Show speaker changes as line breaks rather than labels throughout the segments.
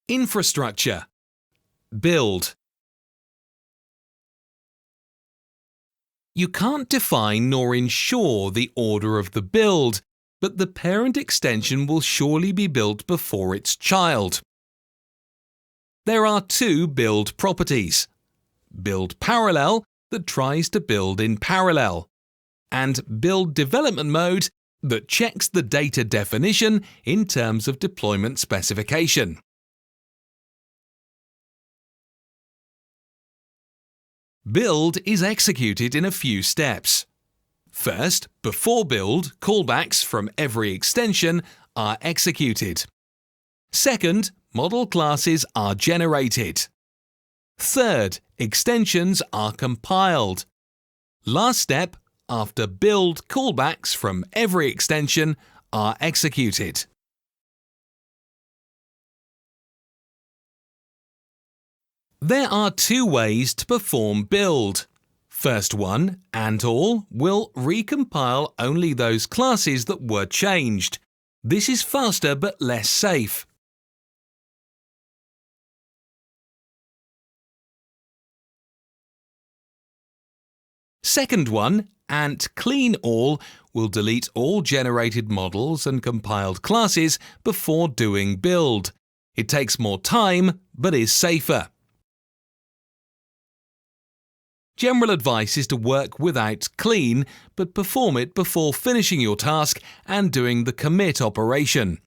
Infrastructure. Build. You can't define nor ensure the order of the build, but the parent extension will surely be built before its child. There are two build properties: build parallel, that tries to build in parallel, and build development mode, that checks the data definition in terms of deployment specification. Build is executed in a few steps. First, before build, callbacks from every extension are executed. Second, model classes are generated. Third, extensions are compiled. Last step, after build, callbacks from every extension are executed. There are two ways to perform build. First one, and all, will recompile only those classes that were changed. This is faster but less safe. Second one, and clean all, will delete all generated models and compiled classes before doing build. It takes more time but is safer. General advice is to work without clean, but perform it before finishing your task and doing the commit operation.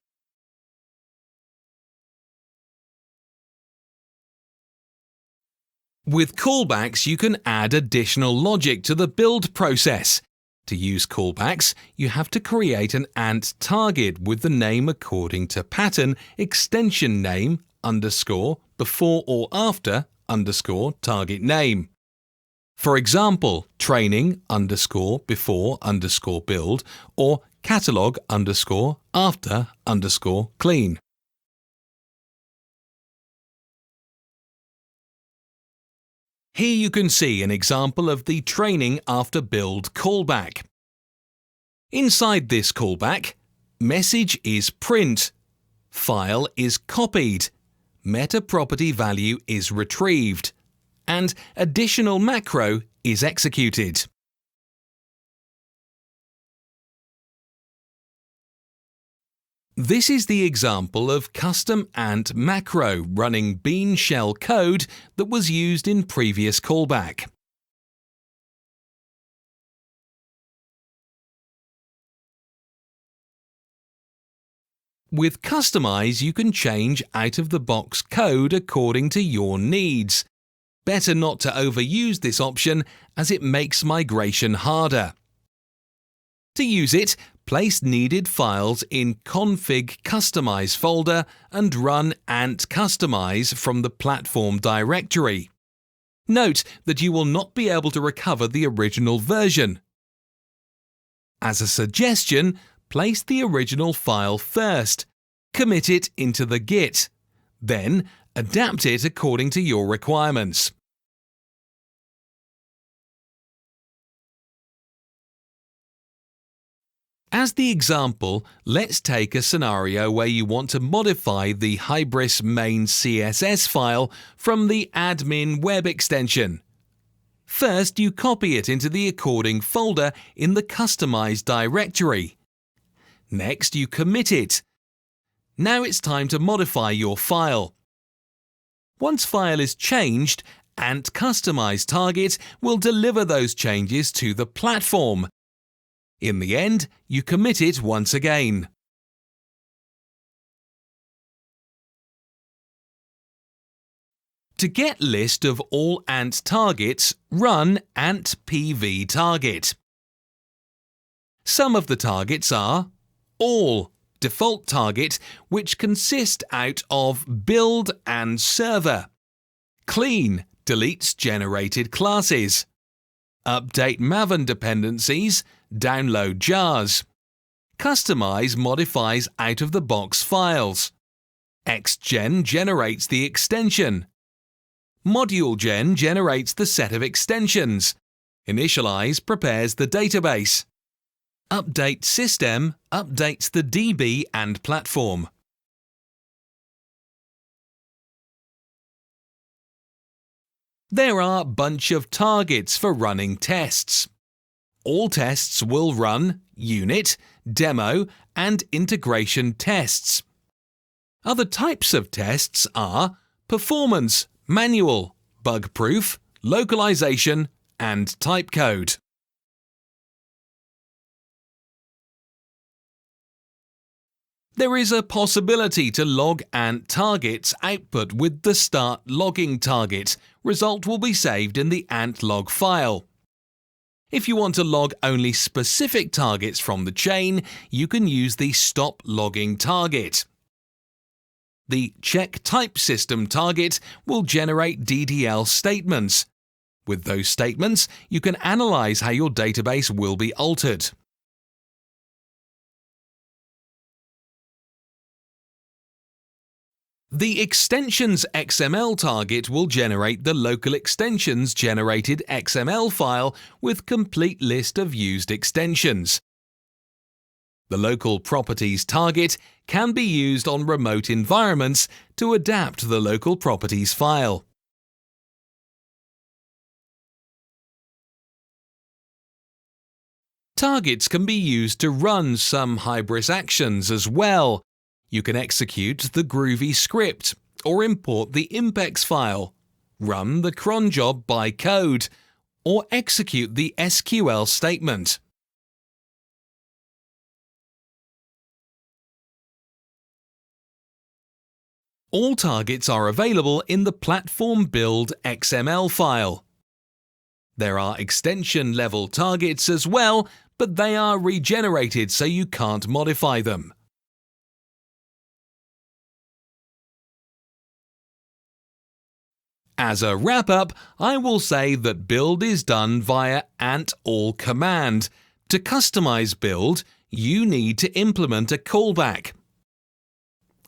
With callbacks, you can add additional logic to the build process. To use callbacks, you have to create an ant target with the name according to pattern extension name underscore before or after underscore target name. For example, training underscore before underscore build or catalog underscore after underscore clean. Here you can see an example of the training after build callback. Inside this callback, message is print, file is copied, meta property value is retrieved, and additional macro is executed. This is the example of custom ant macro running bean shell code that was used in previous callback. With Customize, you can change out-of-the-box code according to your needs. Better not to overuse this option as it makes migration harder. To use it, place needed files in Config Customize folder and run ant customize from the platform directory. Note that you will not be able to recover the original version. As a suggestion, place the original file first, commit it into the Git, then adapt it according to your requirements. As the example, let's take a scenario where you want to modify the Hybris main CSS file from the admin web extension. First, you copy it into the according folder in the Customize directory. Next, you commit it. Now it's time to modify your file. Once file is changed, Ant Customize target will deliver those changes to the platform. In the end, you commit it once again. To get list of all ant targets, run ant pv target. Some of the targets are all, default target, which consist out of build and server. Clean, deletes generated classes. Update Maven dependencies, download jars. Customize modifies out-of-the-box files. Xgen generates the extension. ModuleGen generates the set of extensions. Initialize prepares the database. Update System updates the DB and platform. There are a bunch of targets for running tests. All tests will run unit, demo, and integration tests. Other types of tests are performance, manual, bug-proof, localization, and typecode. There is a possibility to log ant targets output with the start logging target. Result will be saved in the ant log file. If you want to log only specific targets from the chain, you can use the stop logging target. The check type system target will generate DDL statements. With those statements, you can analyze how your database will be altered. The extensions XML target will generate the local extensions generated XML file with complete list of used extensions. The local properties target can be used on remote environments to adapt the local properties file. Targets can be used to run some Hybris actions as well. You can execute the Groovy script or import the Impex file, run the cron job by code, or execute the SQL statement. All targets are available in the platform build XML file. There are extension level targets as well, but they are regenerated so you can't modify them. As a wrap-up, I will say that build is done via ant all command. To customize build, you need to implement a callback.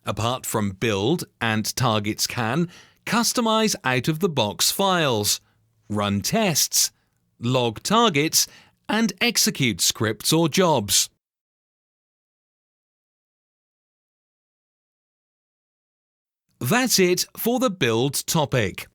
Apart from build, ant targets can customize out-of-the-box files, run tests, log targets, and execute scripts or jobs. That's it for the build topic.